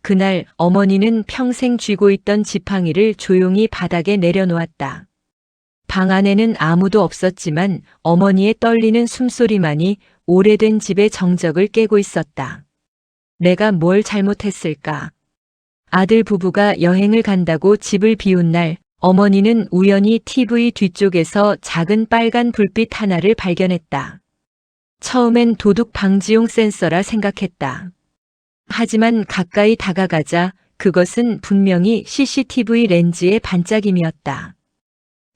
그날 어머니는 평생 쥐고 있던 지팡이를 조용히 바닥에 내려놓았다. 방 안에는 아무도 없었지만 어머니의 떨리는 숨소리만이 오래된 집의 정적을 깨고 있었다. 내가 뭘 잘못했을까? 아들 부부가 여행을 간다고 집을 비운 날, 어머니는 우연히 TV 뒤쪽에서 작은 빨간 불빛 하나를 발견했다. 처음엔 도둑 방지용 센서라 생각했다. 하지만 가까이 다가가자 그것은 분명히 CCTV 렌즈의 반짝임이었다.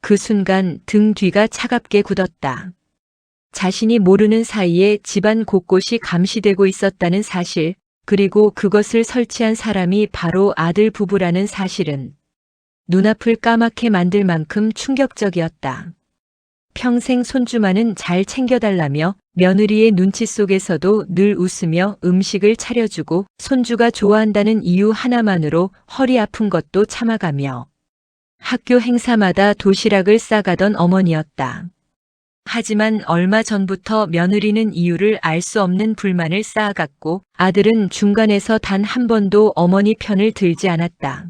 그 순간 등 뒤가 차갑게 굳었다. 자신이 모르는 사이에 집안 곳곳이 감시되고 있었다는 사실, 그리고 그것을 설치한 사람이 바로 아들 부부라는 사실은 눈앞을 까맣게 만들 만큼 충격적이었다. 평생 손주만은 잘 챙겨달라며 며느리의 눈치 속에서도 늘 웃으며 음식을 차려주고 손주가 좋아한다는 이유 하나만으로 허리 아픈 것도 참아가며 학교 행사마다 도시락을 싸가던 어머니였다. 하지만 얼마 전부터 며느리는 이유를 알 수 없는 불만을 쌓아갔고 아들은 중간에서 단 한 번도 어머니 편을 들지 않았다.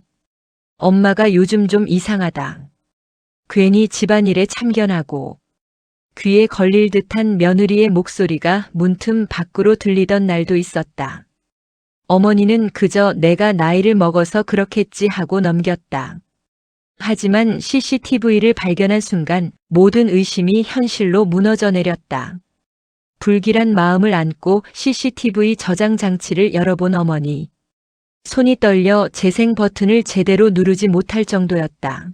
엄마가 요즘 좀 이상하다. 괜히 집안일에 참견하고 귀에 걸릴 듯한 며느리의 목소리가 문틈 밖으로 들리던 날도 있었다. 어머니는 그저 내가 나이를 먹어서 그렇겠지 하고 넘겼다. 하지만 CCTV를 발견한 순간 모든 의심이 현실로 무너져 내렸다. 불길한 마음을 안고 CCTV 저장 장치를 열어본 어머니. 손이 떨려 재생 버튼을 제대로 누르지 못할 정도였다.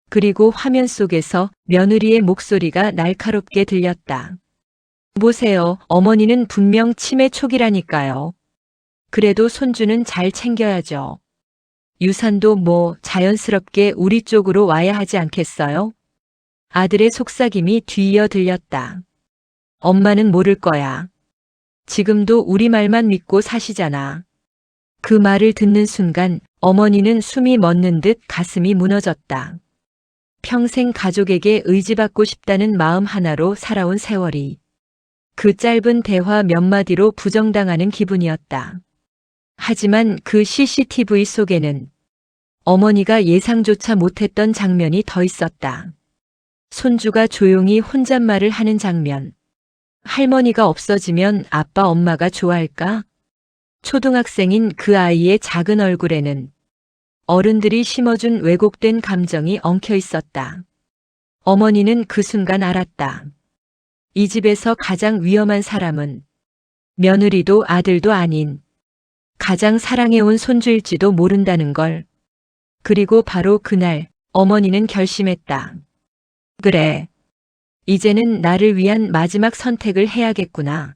그리고 화면 속에서 며느리의 목소리가 날카롭게 들렸다. 보세요, 어머니는 분명 치매 초기라니까요. 그래도 손주는 잘 챙겨야죠. 유산도 뭐 자연스럽게 우리 쪽으로 와야 하지 않겠어요? 아들의 속삭임이 뒤이어 들렸다. 엄마는 모를 거야. 지금도 우리 말만 믿고 사시잖아. 그 말을 듣는 순간 어머니는 숨이 멎는 듯 가슴이 무너졌다. 평생 가족에게 의지받고 싶다는 마음 하나로 살아온 세월이 그 짧은 대화 몇 마디로 부정당하는 기분이었다. 하지만 그 CCTV 속에는 어머니가 예상조차 못했던 장면이 더 있었다. 손주가 조용히 혼잣말을 하는 장면. 할머니가 없어지면 아빠 엄마가 좋아할까? 초등학생인 그 아이의 작은 얼굴에는 어른들이 심어준 왜곡된 감정이 엉켜 있었다. 어머니는 그 순간 알았다. 이 집에서 가장 위험한 사람은 며느리도 아들도 아닌 가장 사랑해온 손주일지도 모른다는 걸. 그리고 바로 그날 어머니는 결심했다. 그래. 이제는 나를 위한 마지막 선택을 해야겠구나.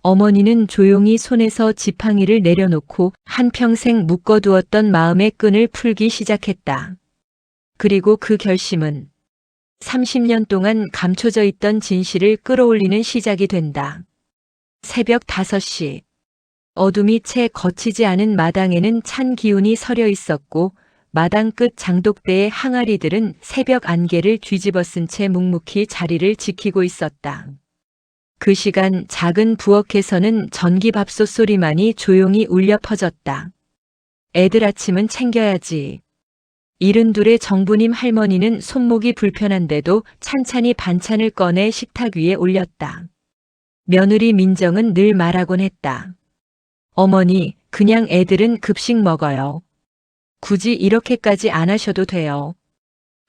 어머니는 조용히 손에서 지팡이를 내려놓고 한평생 묶어두었던 마음의 끈을 풀기 시작했다. 그리고 그 결심은 30년 동안 감춰져 있던 진실을 끌어올리는 시작이 된다. 새벽 5시. 어둠이 채 거치지 않은 마당에는 찬 기운이 서려 있었고 마당 끝 장독대의 항아리들은 새벽 안개를 뒤집어 쓴 채 묵묵히 자리를 지키고 있었다. 그 시간 작은 부엌에서는 전기밥솥 소리만이 조용히 울려 퍼졌다. 애들 아침은 챙겨야지. 72의 정부님 할머니는 손목이 불편한데도 찬찬히 반찬을 꺼내 식탁 위에 올렸다. 며느리 민정은 늘 말하곤 했다. 어머니, 그냥 애들은 급식 먹어요. 굳이 이렇게까지 안 하셔도 돼요.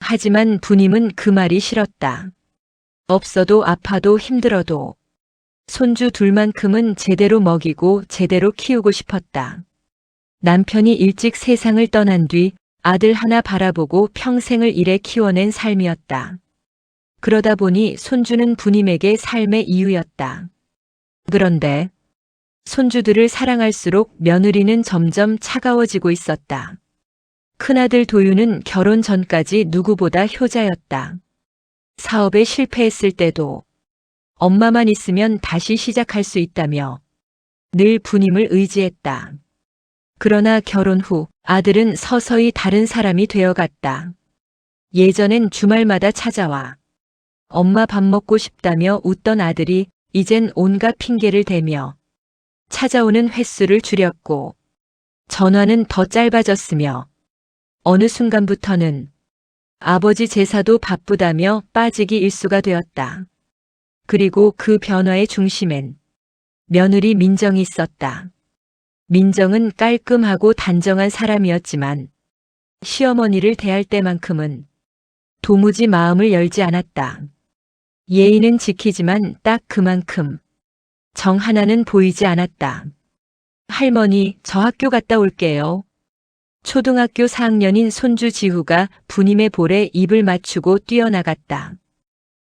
하지만 부님은 그 말이 싫었다. 없어도 아파도 힘들어도 손주 둘만큼은 제대로 먹이고 제대로 키우고 싶었다. 남편이 일찍 세상을 떠난 뒤 아들 하나 바라보고 평생을 일해 키워낸 삶이었다. 그러다 보니 손주는 부님에게 삶의 이유였다. 그런데 손주들을 사랑할수록 며느리는 점점 차가워지고 있었다. 큰아들 도윤은 결혼 전까지 누구보다 효자였다. 사업에 실패했을 때도 엄마만 있으면 다시 시작할 수 있다며 늘 부님을 의지했다. 그러나 결혼 후 아들은 서서히 다른 사람이 되어갔다. 예전엔 주말마다 찾아와 엄마 밥 먹고 싶다며 웃던 아들이 이젠 온갖 핑계를 대며 찾아오는 횟수를 줄였고 전화는 더 짧아졌으며 어느 순간부터는 아버지 제사도 바쁘다며 빠지기 일수가 되었다. 그리고 그 변화의 중심엔 며느리 민정이 있었다. 민정은 깔끔하고 단정한 사람이었지만 시어머니를 대할 때만큼은 도무지 마음을 열지 않았다. 예의는 지키지만 딱 그만큼 정 하나는 보이지 않았다. 할머니, 저 학교 갔다 올게요. 초등학교 4학년인 손주 지후가 부님의 볼에 입을 맞추고 뛰어나갔다.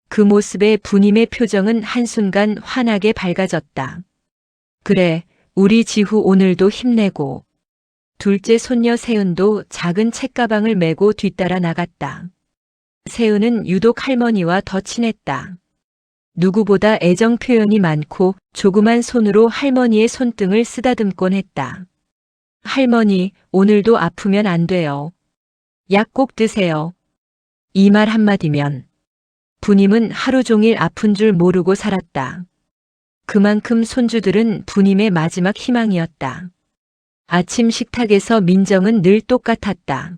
그 모습에 부님의 표정은 한순간 환하게 밝아졌다. 그래, 우리 지후 오늘도 힘내고. 둘째 손녀 세은도 작은 책가방을 메고 뒤따라 나갔다. 세은은 유독 할머니와 더 친했다. 누구보다 애정 표현이 많고 조그만 손으로 할머니의 손등을 쓰다듬곤 했다. 할머니, 오늘도 아프면 안 돼요. 약 꼭 드세요. 이 말 한마디면 부님은 하루 종일 아픈 줄 모르고 살았다. 그만큼 손주들은 부님의 마지막 희망이었다. 아침 식탁에서 민정은 늘 똑같았다.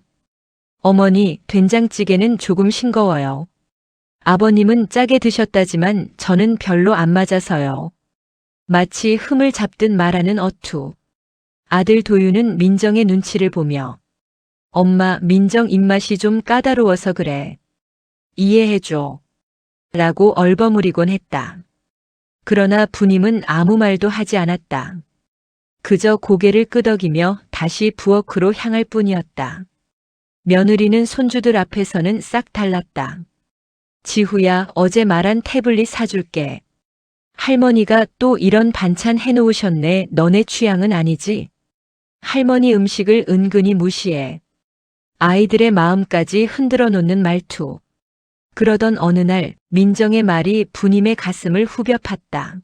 어머니, 된장찌개는 조금 싱거워요. 아버님은 짜게 드셨다지만 저는 별로 안 맞아서요. 마치 흠을 잡듯 말하는 어투. 아들 도유는 민정의 눈치를 보며 엄마, 민정 입맛이 좀 까다로워서 그래. 이해해줘. 라고 얼버무리곤 했다. 그러나 부님은 아무 말도 하지 않았다. 그저 고개를 끄덕이며 다시 부엌으로 향할 뿐이었다. 며느리는 손주들 앞에서는 싹 달랐다. 지후야, 어제 말한 태블릿 사줄게. 할머니가 또 이런 반찬 해놓으셨네. 너네 취향은 아니지? 할머니 음식을 은근히 무시해. 아이들의 마음까지 흔들어 놓는 말투. 그러던 어느 날 민정의 말이 부님의 가슴을 후벼 팠다.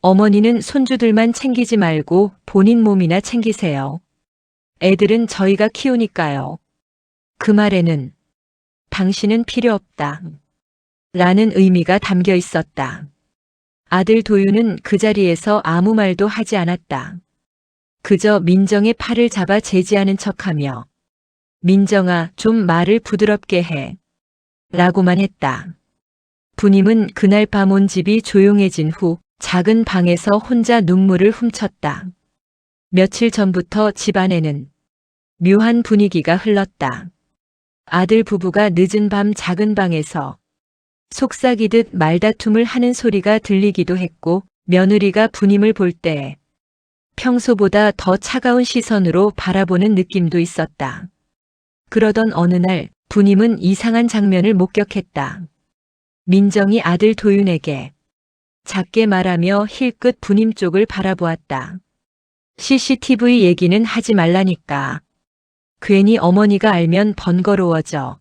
어머니는 손주들만 챙기지 말고 본인 몸이나 챙기세요. 애들은 저희가 키우니까요. 그 말에는 당신은 필요 없다. 라는 의미가 담겨 있었다. 아들 도유는 그 자리에서 아무 말도 하지 않았다. 그저 민정의 팔을 잡아 제지하는 척하며 민정아, 좀 말을 부드럽게 해. 라고만 했다. 부님은 그날 밤 온 집이 조용해진 후 작은 방에서 혼자 눈물을 훔쳤다. 며칠 전부터 집안에는 묘한 분위기가 흘렀다. 아들 부부가 늦은 밤 작은 방에서 속삭이듯 말다툼을 하는 소리가 들리기도 했고 며느리가 부님을 볼 때 평소보다 더 차가운 시선으로 바라보는 느낌도 있었다. 그러던 어느 날 부님은 이상한 장면을 목격했다. 민정이 아들 도윤에게 작게 말하며 힐끗 부님 쪽을 바라보았다. CCTV 얘기는 하지 말라니까. 괜히 어머니가 알면 번거로워져.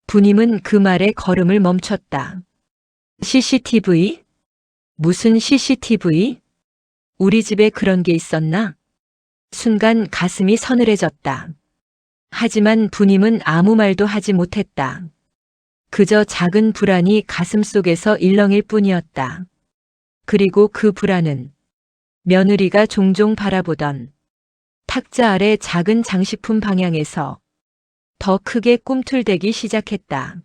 부님은 그 말에 걸음을 멈췄다. CCTV? 무슨 CCTV? 우리 집에 그런 게 있었나? 순간 가슴이 서늘해졌다. 하지만 부님은 아무 말도 하지 못했다. 그저 작은 불안이 가슴 속에서 일렁일 뿐이었다. 그리고 그 불안은 며느리가 종종 바라보던 탁자 아래 작은 장식품 방향에서 더 크게 꿈틀대기 시작했다.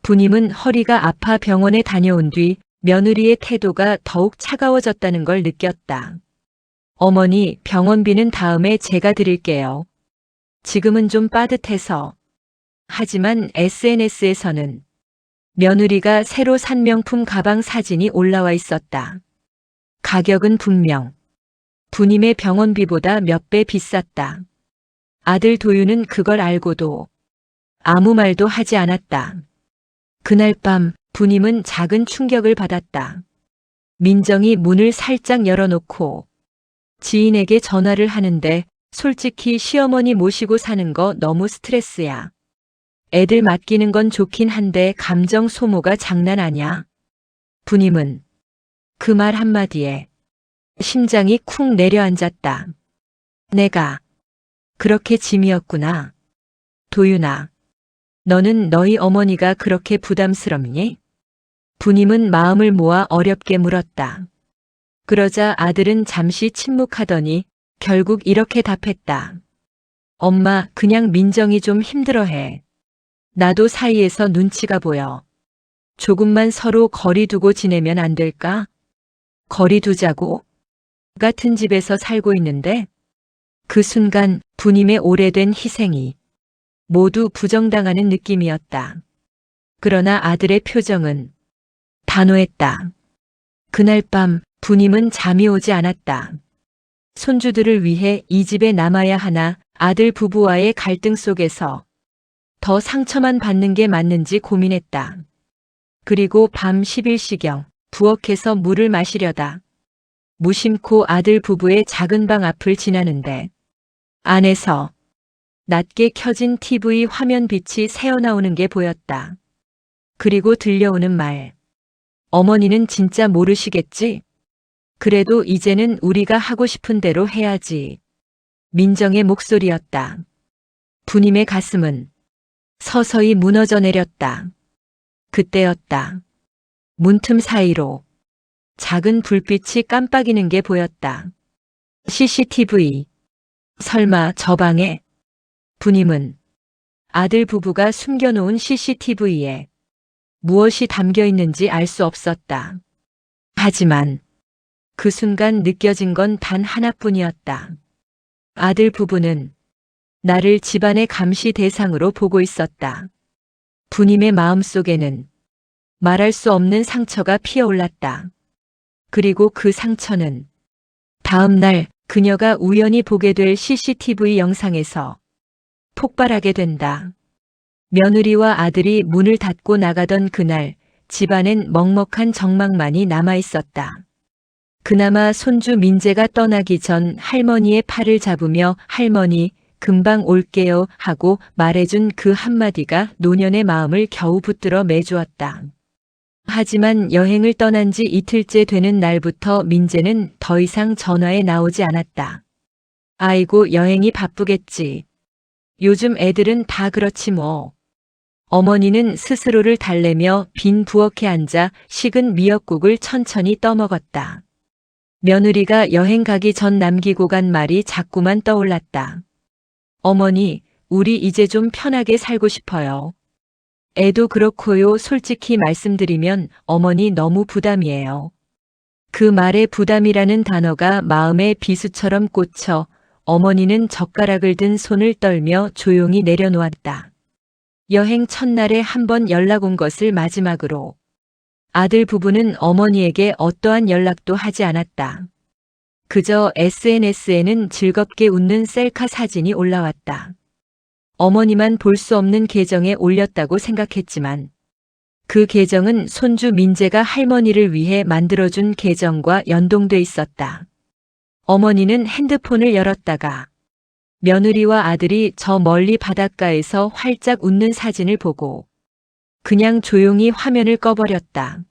부님은 허리가 아파 병원에 다녀온 뒤 며느리의 태도가 더욱 차가워졌다는 걸 느꼈다. 어머니, 병원비는 다음에 제가 드릴게요. 지금은 좀 빠듯해서. 하지만 SNS에서는 며느리가 새로 산 명품 가방 사진이 올라와 있었다. 가격은 분명 부님의 병원비보다 몇 배 비쌌다. 아들 도유는 그걸 알고도 아무 말도 하지 않았다. 그날 밤 부님은 작은 충격을 받았다. 민정이 문을 살짝 열어놓고 지인에게 전화를 하는데 솔직히 시어머니 모시고 사는 거 너무 스트레스야. 애들 맡기는 건 좋긴 한데 감정 소모가 장난 아냐. 부님은 그 말 한마디에 심장이 쿵 내려앉았다. 내가 그렇게 짐이었구나. 도윤아, 너는 너희 어머니가 그렇게 부담스럽니? 부님은 마음을 모아 어렵게 물었다. 그러자 아들은 잠시 침묵하더니 결국 이렇게 답했다. 엄마, 그냥 민정이 좀 힘들어해. 나도 사이에서 눈치가 보여. 조금만 서로 거리 두고 지내면 안 될까? 거리 두자고? 같은 집에서 살고 있는데? 그 순간 부님의 오래된 희생이 모두 부정당하는 느낌이었다. 그러나 아들의 표정은 단호했다. 그날 밤 부님은 잠이 오지 않았다. 손주들을 위해 이 집에 남아야 하나 아들 부부와의 갈등 속에서 더 상처만 받는 게 맞는지 고민했다. 그리고 밤 11시경 부엌에서 물을 마시려다 무심코 아들 부부의 작은 방 앞을 지나는데 안에서 낮게 켜진 TV 화면 빛이 새어나오는 게 보였다. 그리고 들려오는 말. 어머니는 진짜 모르시겠지? 그래도 이제는 우리가 하고 싶은 대로 해야지. 민정의 목소리였다. 부님의 가슴은 서서히 무너져 내렸다. 그때였다. 문틈 사이로 작은 불빛이 깜빡이는 게 보였다. CCTV. 설마 저 방에? 부님은 아들 부부가 숨겨놓은 CCTV에 무엇이 담겨 있는지 알 수 없었다. 하지만 그 순간 느껴진 건 단 하나뿐이었다. 아들 부부는 나를 집안의 감시 대상으로 보고 있었다. 부님의 마음속에는 말할 수 없는 상처가 피어올랐다. 그리고 그 상처는 다음 날 그녀가 우연히 보게 될 CCTV 영상에서 폭발하게 된다. 며느리와 아들이 문을 닫고 나가던 그날 집안엔 먹먹한 정막만이 남아 있었다. 그나마 손주 민재가 떠나기 전 할머니의 팔을 잡으며 할머니 금방 올게요 하고 말해준 그 한마디가 노년의 마음을 겨우 붙들어 매주었다. 하지만 여행을 떠난 지 이틀째 되는 날부터 민재는 더 이상 전화에 나오지 않았다. 아이고 여행이 바쁘겠지. 요즘 애들은 다 그렇지 뭐. 어머니는 스스로를 달래며 빈 부엌에 앉아 식은 미역국을 천천히 떠먹었다. 며느리가 여행 가기 전 남기고 간 말이 자꾸만 떠올랐다. 어머니, 우리 이제 좀 편하게 살고 싶어요. 애도 그렇고요. 솔직히 말씀드리면 어머니 너무 부담이에요. 그 말에 부담이라는 단어가 마음에 비수처럼 꽂혀 어머니는 젓가락을 든 손을 떨며 조용히 내려놓았다. 여행 첫날에 한 번 연락 온 것을 마지막으로 아들 부부는 어머니에게 어떠한 연락도 하지 않았다. 그저 SNS에는 즐겁게 웃는 셀카 사진이 올라왔다. 어머니만 볼 수 없는 계정에 올렸다고 생각했지만 그 계정은 손주 민재가 할머니를 위해 만들어준 계정과 연동돼 있었다. 어머니는 핸드폰을 열었다가 며느리와 아들이 저 멀리 바닷가에서 활짝 웃는 사진을 보고 그냥 조용히 화면을 꺼버렸다.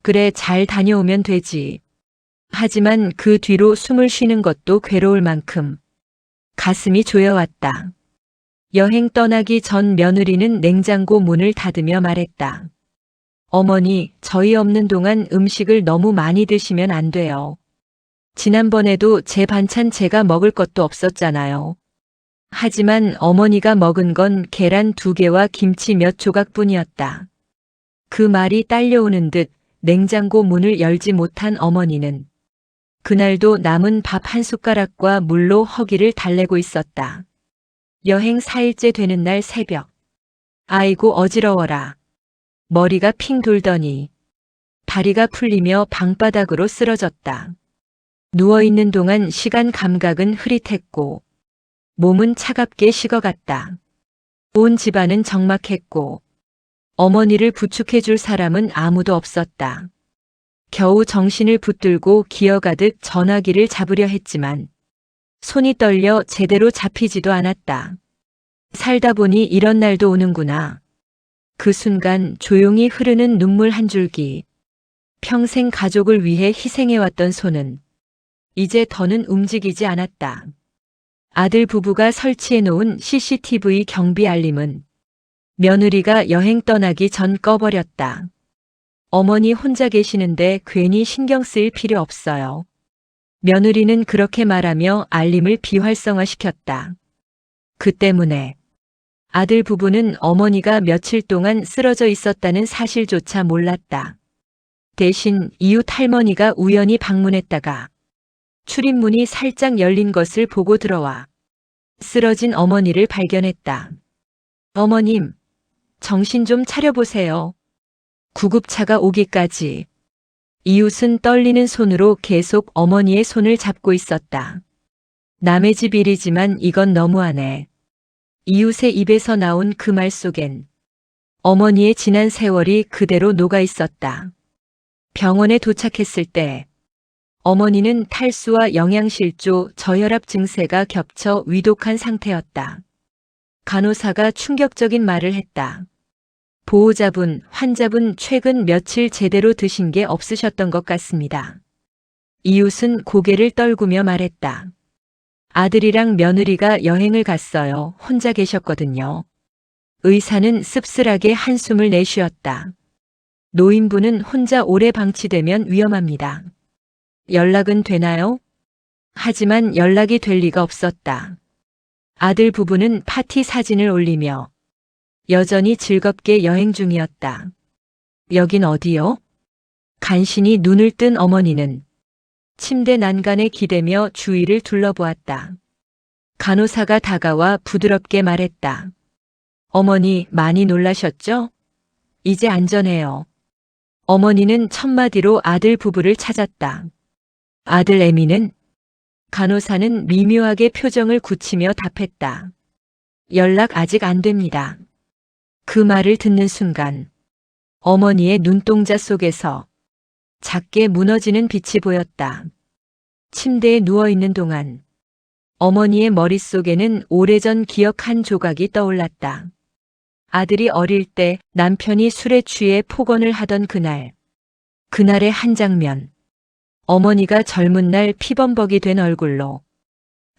그래, 잘 다녀오면 되지. 하지만 그 뒤로 숨을 쉬는 것도 괴로울 만큼 가슴이 조여왔다. 여행 떠나기 전 며느리는 냉장고 문을 닫으며 말했다. 어머니, 저희 없는 동안 음식을 너무 많이 드시면 안 돼요. 지난번에도 제 반찬 제가 먹을 것도 없었잖아요. 하지만 어머니가 먹은 건 계란 2개와 김치 몇 조각뿐이었다. 그 말이 딸려오는 듯 냉장고 문을 열지 못한 어머니는 그날도 남은 밥 한 숟가락과 물로 허기를 달래고 있었다. 여행 4일째 되는 날 새벽. 아이고 어지러워라. 머리가 핑 돌더니 다리가 풀리며 방바닥으로 쓰러졌다. 누워있는 동안 시간 감각은 흐릿했고 몸은 차갑게 식어갔다. 온 집안은 적막했고 어머니를 부축해줄 사람은 아무도 없었다. 겨우 정신을 붙들고 기어가듯 전화기를 잡으려 했지만 손이 떨려 제대로 잡히지도 않았다. 살다 보니 이런 날도 오는구나. 그 순간 조용히 흐르는 눈물 한 줄기. 평생 가족을 위해 희생해왔던 손은 이제 더는 움직이지 않았다. 아들 부부가 설치해 놓은 CCTV 경비 알림은 며느리가 여행 떠나기 전 꺼버렸다. 어머니 혼자 계시는데 괜히 신경 쓰일 필요 없어요. 며느리는 그렇게 말하며 알림을 비활성화시켰다. 그 때문에 아들 부부는 어머니가 며칠 동안 쓰러져 있었다는 사실조차 몰랐다. 대신 이웃 할머니가 우연히 방문했다가 출입문이 살짝 열린 것을 보고 들어와 쓰러진 어머니를 발견했다. 어머님, 정신 좀 차려보세요. 구급차가 오기까지. 이웃은 떨리는 손으로 계속 어머니의 손을 잡고 있었다. 남의 집 일이지만 이건 너무하네. 이웃의 입에서 나온 그 말 속엔 어머니의 지난 세월이 그대로 녹아 있었다. 병원에 도착했을 때 어머니는 탈수와 영양실조, 저혈압 증세가 겹쳐 위독한 상태였다. 간호사가 충격적인 말을 했다. 보호자분, 환자분 최근 며칠 제대로 드신 게 없으셨던 것 같습니다. 이웃은 고개를 떨구며 말했다. 아들이랑 며느리가 여행을 갔어요. 혼자 계셨거든요. 의사는 씁쓸하게 한숨을 내쉬었다. 노인분은 혼자 오래 방치되면 위험합니다. 연락은 되나요? 하지만 연락이 될 리가 없었다. 아들 부부는 파티 사진을 올리며 여전히 즐겁게 여행 중이었다. 여긴 어디요? 간신히 눈을 뜬 어머니는 침대 난간에 기대며 주위를 둘러보았다. 간호사가 다가와 부드럽게 말했다. 어머니 많이 놀라셨죠? 이제 안전해요. 어머니는 첫마디로 아들 부부를 찾았다. 아들 에미는? 간호사는 미묘하게 표정을 굳히며 답했다. 연락 아직 안 됩니다. 그 말을 듣는 순간 어머니의 눈동자 속에서 작게 무너지는 빛이 보였다. 침대에 누워있는 동안 어머니의 머릿속에는 오래전 기억 한 조각이 떠올랐다. 아들이 어릴 때 남편이 술에 취해 폭언을 하던 그날. 그날의 한 장면. 어머니가 젊은 날 피범벅이 된 얼굴로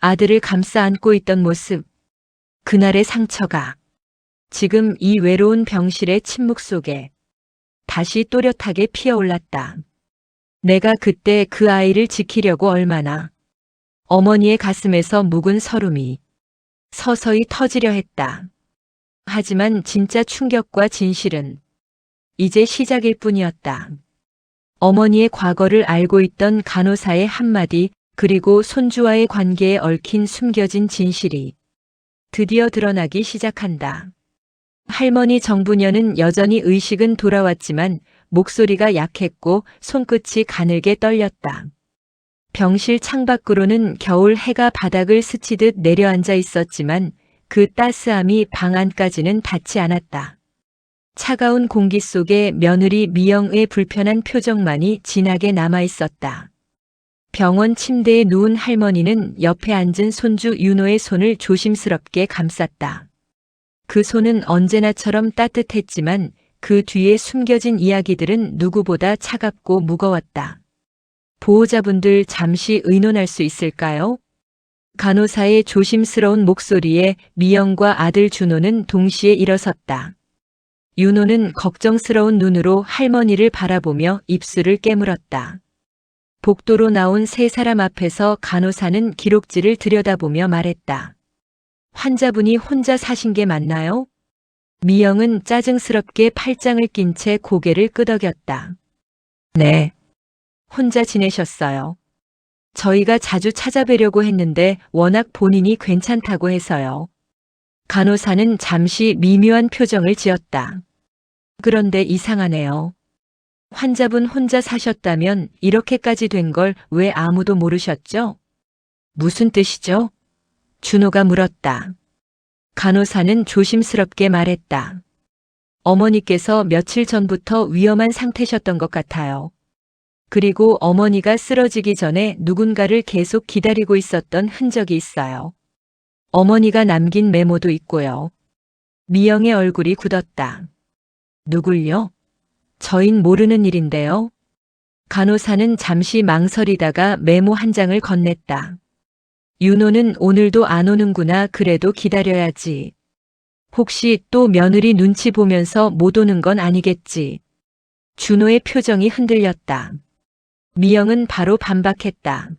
아들을 감싸 안고 있던 모습. 그날의 상처가 지금 이 외로운 병실의 침묵 속에 다시 또렷하게 피어올랐다. 내가 그때 그 아이를 지키려고 얼마나 어머니의 가슴에서 묵은 서름이 서서히 터지려 했다. 하지만 진짜 충격과 진실은 이제 시작일 뿐이었다. 어머니의 과거를 알고 있던 간호사의 한마디 그리고 손주와의 관계에 얽힌 숨겨진 진실이 드디어 드러나기 시작한다. 할머니 정부녀는 여전히 의식은 돌아왔지만 목소리가 약했고 손끝이 가늘게 떨렸다. 병실 창밖으로는 겨울 해가 바닥을 스치듯 내려앉아 있었지만 그 따스함이 방 안까지는 닿지 않았다. 차가운 공기 속에 며느리 미영의 불편한 표정만이 진하게 남아 있었다. 병원 침대에 누운 할머니는 옆에 앉은 손주 윤호의 손을 조심스럽게 감쌌다. 그 손은 언제나처럼 따뜻했지만 그 뒤에 숨겨진 이야기들은 누구보다 차갑고 무거웠다. 보호자분들 잠시 의논할 수 있을까요? 간호사의 조심스러운 목소리에 미영과 아들 준호는 동시에 일어섰다. 윤호는 걱정스러운 눈으로 할머니를 바라보며 입술을 깨물었다. 복도로 나온 세 사람 앞에서 간호사는 기록지를 들여다보며 말했다. 환자분이 혼자 사신 게 맞나요? 미영은 짜증스럽게 팔짱을 낀 채 고개를 끄덕였다. 네. 혼자 지내셨어요. 저희가 자주 찾아뵈려고 했는데 워낙 본인이 괜찮다고 해서요. 간호사는 잠시 미묘한 표정을 지었다. 그런데 이상하네요. 환자분 혼자 사셨다면 이렇게까지 된 걸 왜 아무도 모르셨죠? 무슨 뜻이죠? 준호가 물었다. 간호사는 조심스럽게 말했다. 어머니께서 며칠 전부터 위험한 상태셨던 것 같아요. 그리고 어머니가 쓰러지기 전에 누군가를 계속 기다리고 있었던 흔적이 있어요. 어머니가 남긴 메모도 있고요. 미영의 얼굴이 굳었다. 누굴요? 저흰 모르는 일인데요. 간호사는 잠시 망설이다가 메모 한 장을 건넸다. 윤호는 오늘도 안 오는구나. 그래도 기다려야지. 혹시 또 며느리 눈치 보면서 못 오는 건 아니겠지. 준호의 표정이 흔들렸다. 미영은 바로 반박했다.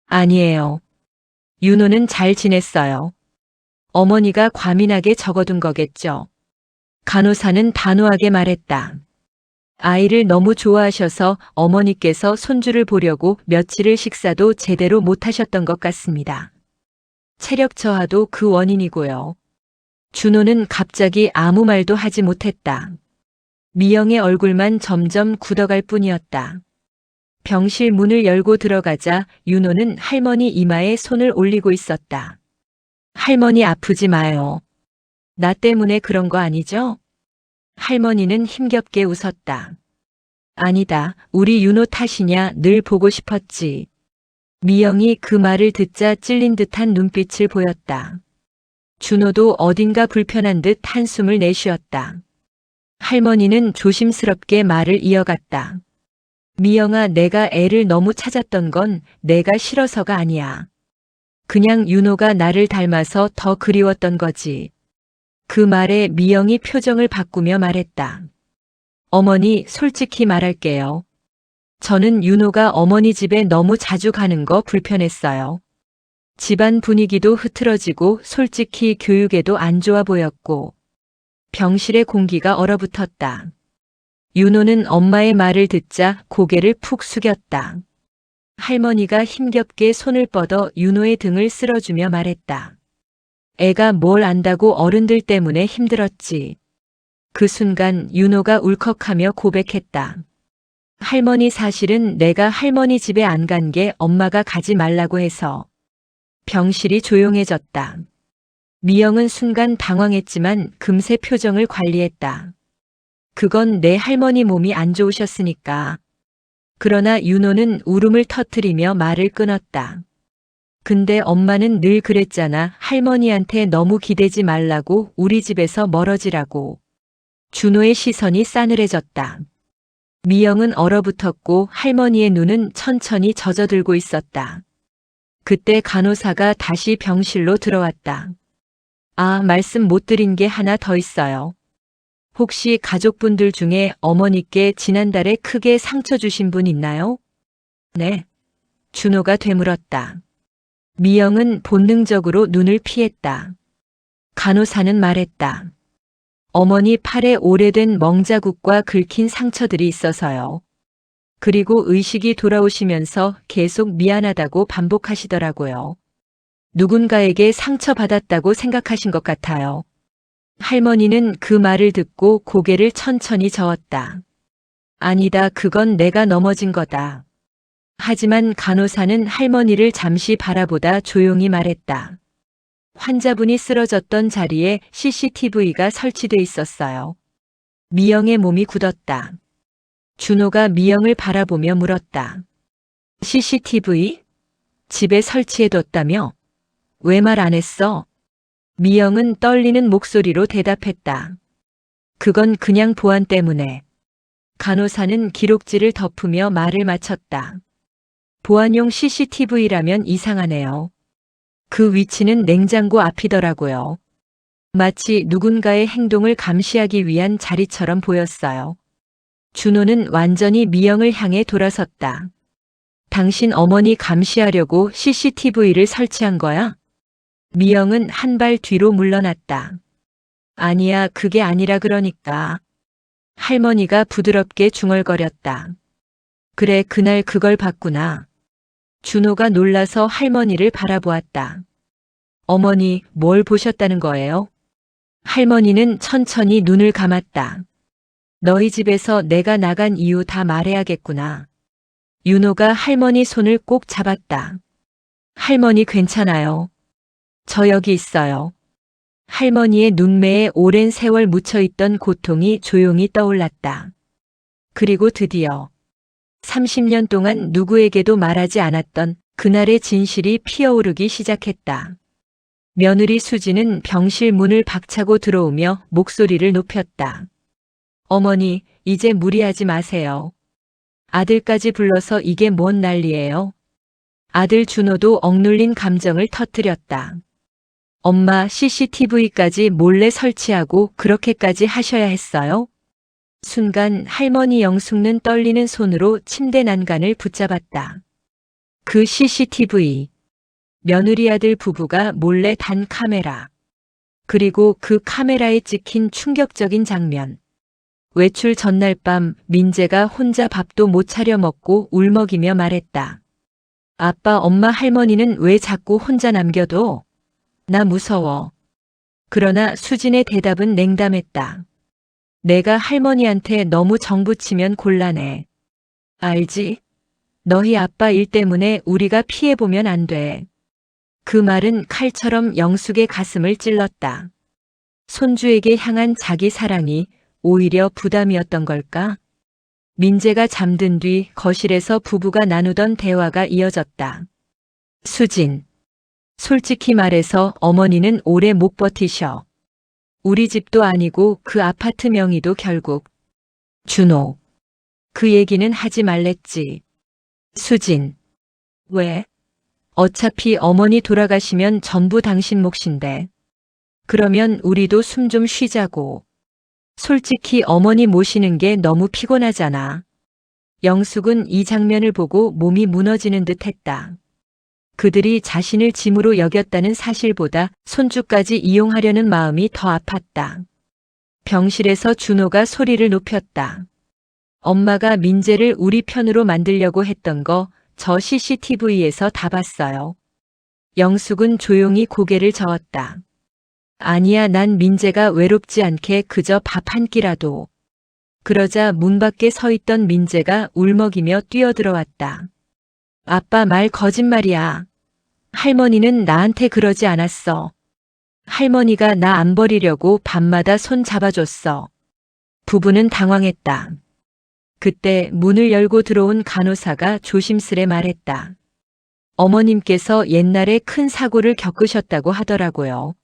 아니에요. 윤호는 잘 지냈어요. 어머니가 과민하게 적어둔 거겠죠. 간호사는 단호하게 말했다. 아이를 너무 좋아하셔서 어머니께서 손주를 보려고 며칠을 식사도 제대로 못하셨던 것 같습니다. 체력 저하도 그 원인이고요. 준호는 갑자기 아무 말도 하지 못했다. 미영의 얼굴만 점점 굳어갈 뿐이었다. 병실 문을 열고 들어가자 윤호는 할머니 이마에 손을 올리고 있었다. 할머니 아프지 마요. 나 때문에 그런 거 아니죠? 할머니는 힘겹게 웃었다. 아니다, 우리 윤호 탓이냐, 늘 보고 싶었지. 미영이 그 말을 듣자 찔린 듯한 눈빛을 보였다. 준호도 어딘가 불편한 듯 한숨을 내쉬었다. 할머니는 조심스럽게 말을 이어갔다. 미영아, 내가 애를 너무 찾았던 건 내가 싫어서가 아니야. 그냥 윤호가 나를 닮아서 더 그리웠던 거지. 그 말에 미영이 표정을 바꾸며 말했다. 어머니, 솔직히 말할게요. 저는 윤호가 어머니 집에 너무 자주 가는 거 불편했어요. 집안 분위기도 흐트러지고 솔직히 교육에도 안 좋아 보였고 병실의 공기가 얼어붙었다. 윤호는 엄마의 말을 듣자 고개를 푹 숙였다. 할머니가 힘겹게 손을 뻗어 윤호의 등을 쓸어주며 말했다. 애가 뭘 안다고 어른들 때문에 힘들었지. 그 순간 윤호가 울컥하며 고백했다. 할머니, 사실은 내가 할머니 집에 안 간 게 엄마가 가지 말라고 해서. 병실이 조용해졌다. 미영은 순간 당황했지만 금세 표정을 관리했다. 그건 내 할머니 몸이 안 좋으셨으니까. 그러나 윤호는 울음을 터뜨리며 말을 끊었다. 근데 엄마는 늘 그랬잖아. 할머니한테 너무 기대지 말라고, 우리 집에서 멀어지라고. 준호의 시선이 싸늘해졌다. 미영은 얼어붙었고 할머니의 눈은 천천히 젖어들고 있었다. 그때 간호사가 다시 병실로 들어왔다. 아, 말씀 못 드린 게 하나 더 있어요. 혹시 가족분들 중에 어머니께 지난달에 크게 상처 주신 분 있나요? 네. 준호가 되물었다. 미영은 본능적으로 눈을 피했다. 간호사는 말했다. 어머니 팔에 오래된 멍자국과 긁힌 상처들이 있어서요. 그리고 의식이 돌아오시면서 계속 미안하다고 반복하시더라고요. 누군가에게 상처받았다고 생각하신 것 같아요. 할머니는 그 말을 듣고 고개를 천천히 저었다. 아니다, 그건 내가 넘어진 거다. 하지만 간호사는 할머니를 잠시 바라보다 조용히 말했다. 환자분이 쓰러졌던 자리에 CCTV가 설치돼 있었어요. 미영의 몸이 굳었다. 준호가 미영을 바라보며 물었다. CCTV? 집에 설치해뒀다며? 왜 말 안 했어? 미영은 떨리는 목소리로 대답했다. 그건 그냥 보안 때문에. 간호사는 기록지를 덮으며 말을 마쳤다. 보안용 CCTV라면 이상하네요. 그 위치는 냉장고 앞이더라고요. 마치 누군가의 행동을 감시하기 위한 자리처럼 보였어요. 준호는 완전히 미영을 향해 돌아섰다. 당신 어머니 감시하려고 CCTV를 설치한 거야? 미영은 한 발 뒤로 물러났다. 아니야, 그게 아니라 그러니까. 할머니가 부드럽게 중얼거렸다. 그래, 그날 그걸 봤구나. 준호가 놀라서 할머니를 바라보았다. 어머니, 뭘 보셨다는 거예요? 할머니는 천천히 눈을 감았다. 너희 집에서 내가 나간 이유 다 말해야겠구나. 윤호가 할머니 손을 꼭 잡았다. 할머니 괜찮아요. 저 여기 있어요. 할머니의 눈매에 오랜 세월 묻혀있던 고통이 조용히 떠올랐다. 그리고 드디어 30년 동안 누구에게도 말하지 않았던 그날의 진실이 피어오르기 시작했다. 며느리 수지는 병실 문을 박차고 들어오며 목소리를 높였다. 어머니, 이제 무리하지 마세요. 아들까지 불러서 이게 뭔 난리예요? 아들 준호도 억눌린 감정을 터뜨렸다. 엄마, CCTV까지 몰래 설치하고 그렇게까지 하셔야 했어요? 순간 할머니 영숙는 떨리는 손으로 침대 난간을 붙잡았다. 그 CCTV, 며느리 아들 부부가 몰래 단 카메라, 그리고 그 카메라에 찍힌 충격적인 장면. 외출 전날 밤 민재가 혼자 밥도 못 차려 먹고 울먹이며 말했다. 아빠, 엄마, 할머니는 왜 자꾸 혼자 남겨둬? 나 무서워. 그러나 수진의 대답은 냉담했다. 내가 할머니한테 너무 정붙이면 곤란해. 알지? 너희 아빠 일 때문에 우리가 피해보면 안 돼. 그 말은 칼처럼 영숙의 가슴을 찔렀다. 손주에게 향한 자기 사랑이 오히려 부담이었던 걸까? 민재가 잠든 뒤 거실에서 부부가 나누던 대화가 이어졌다. 수진, 솔직히 말해서 어머니는 오래 못 버티셔. 우리 집도 아니고 그 아파트 명의도 결국. 준호, 그 얘기는 하지 말랬지. 수진, 왜? 어차피 어머니 돌아가시면 전부 당신 몫인데. 그러면 우리도 숨 좀 쉬자고. 솔직히 어머니 모시는 게 너무 피곤하잖아. 영숙은 이 장면을 보고 몸이 무너지는 듯 했다. 그들이 자신을 짐으로 여겼다는 사실보다 손주까지 이용하려는 마음이 더 아팠다. 병실에서 준호가 소리를 높였다. 엄마가 민재를 우리 편으로 만들려고 했던 거 저 CCTV에서 다 봤어요. 영숙은 조용히 고개를 저었다. 아니야, 난 민재가 외롭지 않게 그저 밥 한 끼라도. 그러자 문 밖에 서 있던 민재가 울먹이며 뛰어들어왔다. 아빠 말 거짓말이야. 할머니는 나한테 그러지 않았어. 할머니가 나 안 버리려고 밤마다 손 잡아줬어. 부부는 당황했다. 그때 문을 열고 들어온 간호사가 조심스레 말했다. 어머님께서 옛날에 큰 사고를 겪으셨다고 하더라고요.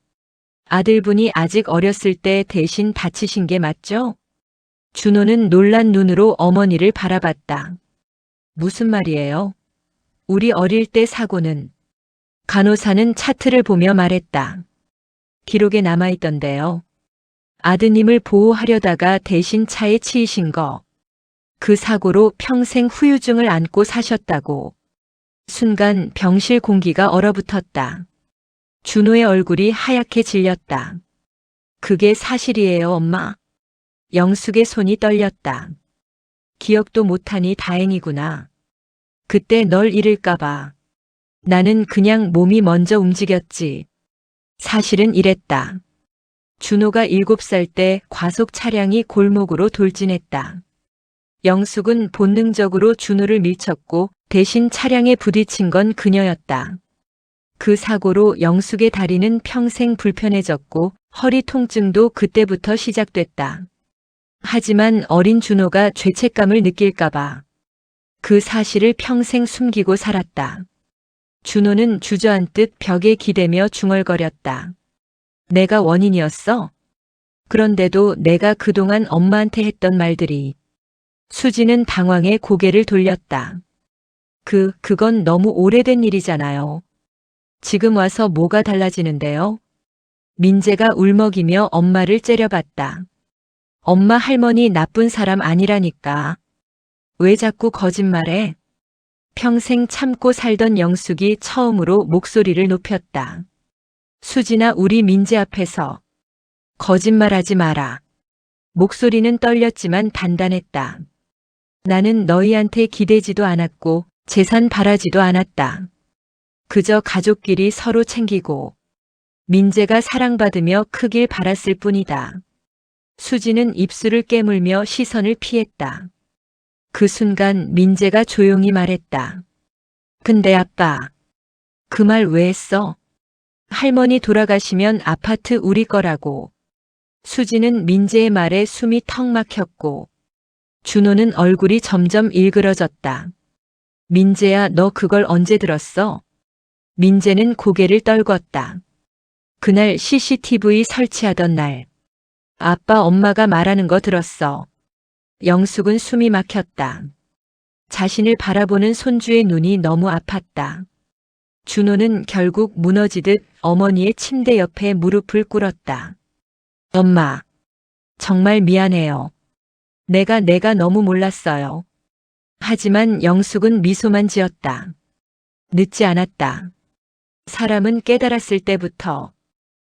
아들분이 아직 어렸을 때 대신 다치신 게 맞죠? 준호는 놀란 눈으로 어머니를 바라봤다. 무슨 말이에요? 우리 어릴 때 사고는? 간호사는 차트를 보며 말했다. 기록에 남아있던데요. 아드님을 보호하려다가 대신 차에 치이신 거. 그 사고로 평생 후유증을 안고 사셨다고. 순간 병실 공기가 얼어붙었다. 준호의 얼굴이 하얗게 질렸다. 그게 사실이에요, 엄마. 영숙의 손이 떨렸다. 기억도 못하니 다행이구나. 그때 널 잃을까봐. 나는 그냥 몸이 먼저 움직였지. 사실은 이랬다. 준호가 7살 때 과속 차량이 골목으로 돌진했다. 영숙은 본능적으로 준호를 밀쳤고 대신 차량에 부딪힌 건 그녀였다. 그 사고로 영숙의 다리는 평생 불편해졌고 허리 통증도 그때부터 시작됐다. 하지만 어린 준호가 죄책감을 느낄까봐 그 사실을 평생 숨기고 살았다. 준호는 주저앉듯 벽에 기대며 중얼거렸다. 내가 원인이었어? 그런데도 내가 그동안 엄마한테 했던 말들이. 수지는 당황해 고개를 돌렸다. 그건 너무 오래된 일이잖아요. 지금 와서 뭐가 달라지는데요? 민재가 울먹이며 엄마를 째려봤다. 엄마, 할머니 나쁜 사람 아니라니까. 왜 자꾸 거짓말해? 평생 참고 살던 영숙이 처음으로 목소리를 높였다. 수진아, 우리 민재 앞에서 거짓말하지 마라. 목소리는 떨렸지만 단단했다. 나는 너희한테 기대지도 않았고 재산 바라지도 않았다. 그저 가족끼리 서로 챙기고 민재가 사랑받으며 크길 바랐을 뿐이다. 수지는 입술을 깨물며 시선을 피했다. 그 순간 민재가 조용히 말했다. 근데 아빠, 그 말 왜 했어? 할머니 돌아가시면 아파트 우리 거라고. 수지는 민재의 말에 숨이 턱 막혔고 준호는 얼굴이 점점 일그러졌다. 민재야, 너 그걸 언제 들었어? 민재는 고개를 떨궜다. 그날 CCTV 설치하던 날. 아빠, 엄마가 말하는 거 들었어. 영숙은 숨이 막혔다. 자신을 바라보는 손주의 눈이 너무 아팠다. 준호는 결국 무너지듯 어머니의 침대 옆에 무릎을 꿇었다. 엄마, 정말 미안해요. 내가 너무 몰랐어요. 하지만 영숙은 미소만 지었다. 늦지 않았다. 사람은 깨달았을 때부터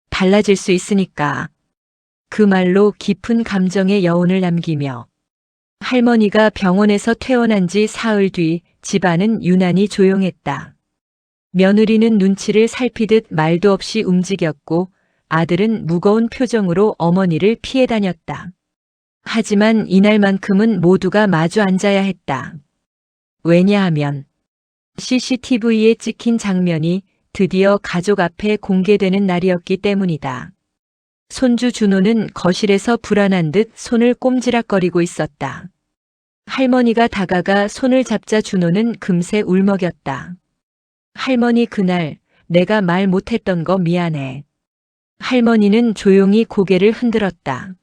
달라질 수 있으니까. 그 말로 깊은 감정의 여운을 남기며 할머니가 병원에서 퇴원한 지 사흘 뒤 집안은 유난히 조용했다. 며느리는 눈치를 살피듯 말도 없이 움직였고 아들은 무거운 표정으로 어머니를 피해 다녔다. 하지만 이날만큼은 모두가 마주 앉아야 했다. 왜냐하면 CCTV에 찍힌 장면이 드디어 가족 앞에 공개되는 날이었기 때문이다. 손주 준호는 거실에서 불안한 듯 손을 꼼지락거리고 있었다. 할머니가 다가가 손을 잡자 준호는 금세 울먹였다. 할머니, 그날 내가 말 못했던 거 미안해. 할머니는 조용히 고개를 흔들었다.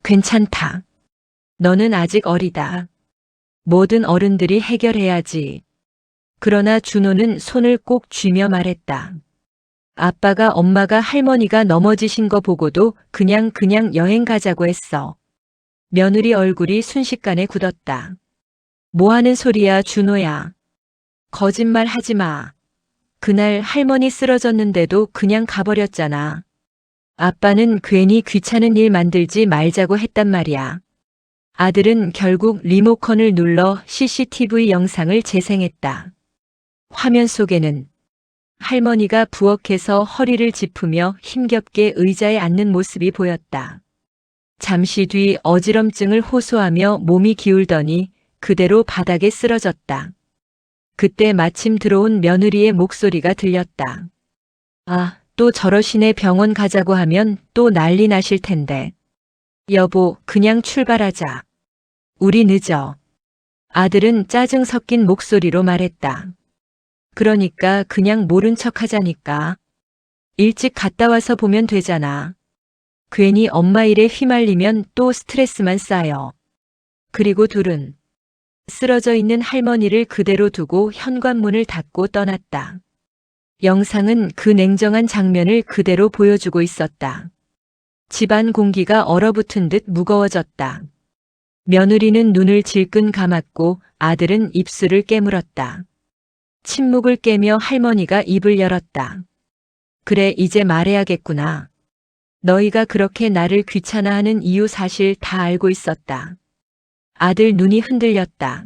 괜찮다. 너는 아직 어리다. 모든 어른들이 해결해야지. 그러나 준호는 손을 꼭 쥐며 말했다. 아빠가 엄마가 할머니가 넘어지신 거 보고도 그냥 여행 가자고 했어. 며느리 얼굴이 순식간에 굳었다. 뭐 하는 소리야, 준호야. 거짓말 하지 마. 그날 할머니 쓰러졌는데도 그냥 가버렸잖아. 아빠는 괜히 귀찮은 일 만들지 말자고 했단 말이야. 아들은 결국 리모컨을 눌러 CCTV 영상을 재생했다. 화면 속에는 할머니가 부엌에서 허리를 짚으며 힘겹게 의자에 앉는 모습이 보였다. 잠시 뒤 어지럼증을 호소하며 몸이 기울더니 그대로 바닥에 쓰러졌다. 그때 마침 들어온 며느리의 목소리가 들렸다. 아, 또 저러시네. 병원 가자고 하면 또 난리 나실 텐데. 여보, 그냥 출발하자. 우리 늦어. 아들은 짜증 섞인 목소리로 말했다. 그러니까 그냥 모른 척 하자니까. 일찍 갔다 와서 보면 되잖아. 괜히 엄마 일에 휘말리면 또 스트레스만 쌓여. 그리고 둘은 쓰러져 있는 할머니를 그대로 두고 현관문을 닫고 떠났다. 영상은 그 냉정한 장면을 그대로 보여주고 있었다. 집안 공기가 얼어붙은 듯 무거워졌다. 며느리는 눈을 질끈 감았고 아들은 입술을 깨물었다. 침묵을 깨며 할머니가 입을 열었다. 그래, 이제 말해야겠구나. 너희가 그렇게 나를 귀찮아하는 이유 사실 다 알고 있었다. 아들 눈이 흔들렸다.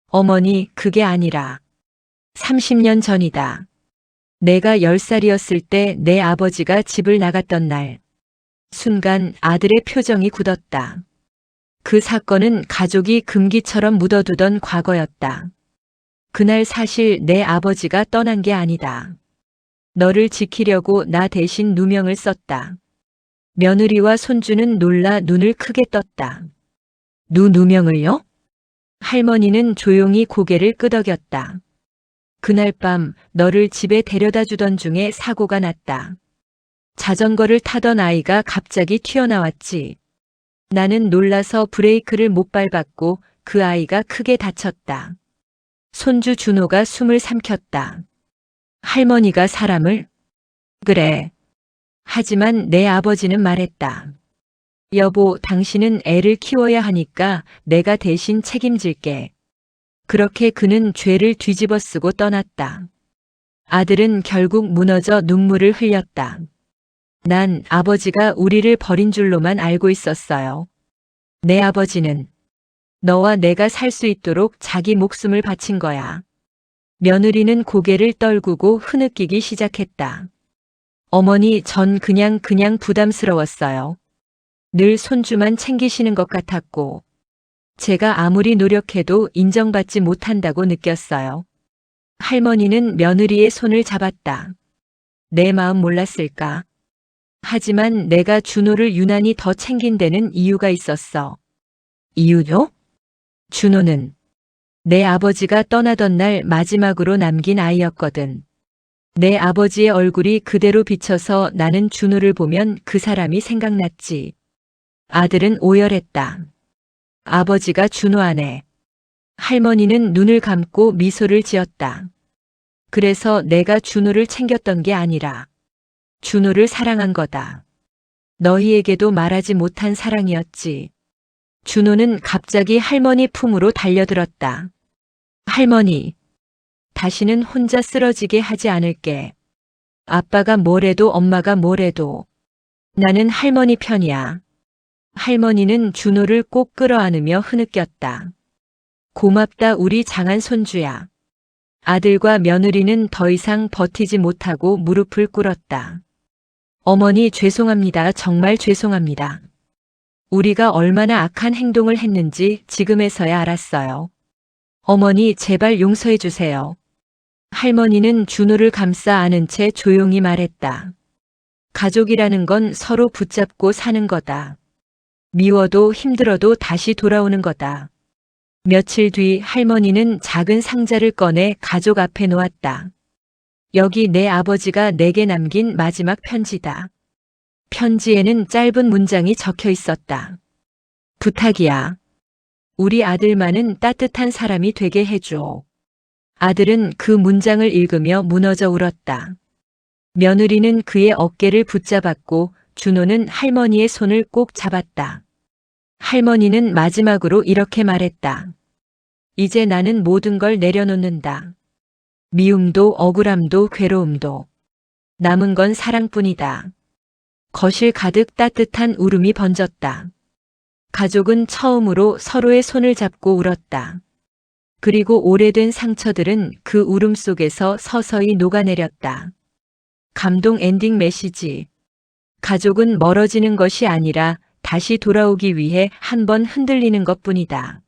어머니, 그게 아니라 30년 전이다. 내가 10살이었을 때 내 아버지가 집을 나갔던 날. 순간 아들의 표정이 굳었다. 그 사건은 가족이 금기처럼 묻어두던 과거였다. 그날 사실 내 아버지가 떠난 게 아니다. 너를 지키려고 나 대신 누명을 썼다. 며느리와 손주는 놀라 눈을 크게 떴다. 누명을요? 할머니는 조용히 고개를 끄덕였다. 그날 밤 너를 집에 데려다 주던 중에 사고가 났다. 자전거를 타던 아이가 갑자기 튀어나왔지. 나는 놀라서 브레이크를 못 밟았고 그 아이가 크게 다쳤다. 손주 준호가 숨을 삼켰다. 할머니가 사람을? 그래. 하지만 내 아버지는 말했다. 여보, 당신은 애를 키워야 하니까 내가 대신 책임질게. 그렇게 그는 죄를 뒤집어 쓰고 떠났다. 아들은 결국 무너져 눈물을 흘렸다. 난 아버지가 우리를 버린 줄로만 알고 있었어요. 내 아버지는 너와 내가 살 수 있도록 자기 목숨을 바친 거야. 며느리는 고개를 떨구고 흐느끼기 시작했다. 어머니, 전 그냥 부담스러웠어요. 늘 손주만 챙기시는 것 같았고, 제가 아무리 노력해도 인정받지 못한다고 느꼈어요. 할머니는 며느리의 손을 잡았다. 내 마음 몰랐을까? 하지만 내가 준호를 유난히 더 챙긴 데는 이유가 있었어. 이유요? 준호는 내 아버지가 떠나던 날 마지막으로 남긴 아이였거든. 내 아버지의 얼굴이 그대로 비쳐서 나는 준호를 보면 그 사람이 생각났지. 아들은 오열했다. 아버지가 준호 아내. 할머니는 눈을 감고 미소를 지었다. 그래서 내가 준호를 챙겼던 게 아니라 준호를 사랑한 거다. 너희에게도 말하지 못한 사랑이었지. 준호는 갑자기 할머니 품으로 달려들었다. 할머니. 다시는 혼자 쓰러지게 하지 않을게. 아빠가 뭐래도 엄마가 뭐래도 나는 할머니 편이야. 할머니는 준호를 꼭 끌어안으며 흐느꼈다. 고맙다 우리 장한 손주야. 아들과 며느리는 더 이상 버티지 못하고 무릎을 꿇었다. 어머니 죄송합니다. 정말 죄송합니다. 우리가 얼마나 악한 행동을 했는지 지금에서야 알았어요. 어머니 제발 용서해 주세요. 할머니는 준호를 감싸 안은 채 조용히 말했다. 가족이라는 건 서로 붙잡고 사는 거다. 미워도 힘들어도 다시 돌아오는 거다. 며칠 뒤 할머니는 작은 상자를 꺼내 가족 앞에 놓았다. 여기 내 아버지가 내게 남긴 마지막 편지다. 편지에는 짧은 문장이 적혀 있었다. 부탁이야. 우리 아들만은 따뜻한 사람이 되게 해줘. 아들은 그 문장을 읽으며 무너져 울었다. 며느리는 그의 어깨를 붙잡았고 준호는 할머니의 손을 꼭 잡았다. 할머니는 마지막으로 이렇게 말했다. 이제 나는 모든 걸 내려놓는다. 미움도 억울함도 괴로움도. 남은 건 사랑뿐이다. 거실 가득 따뜻한 울음이 번졌다. 가족은 처음으로 서로의 손을 잡고 울었다. 그리고 오래된 상처들은 그 울음 속에서 서서히 녹아내렸다. 감동 엔딩 메시지. 가족은 멀어지는 것이 아니라 다시 돌아오기 위해 한 번 흔들리는 것뿐이다.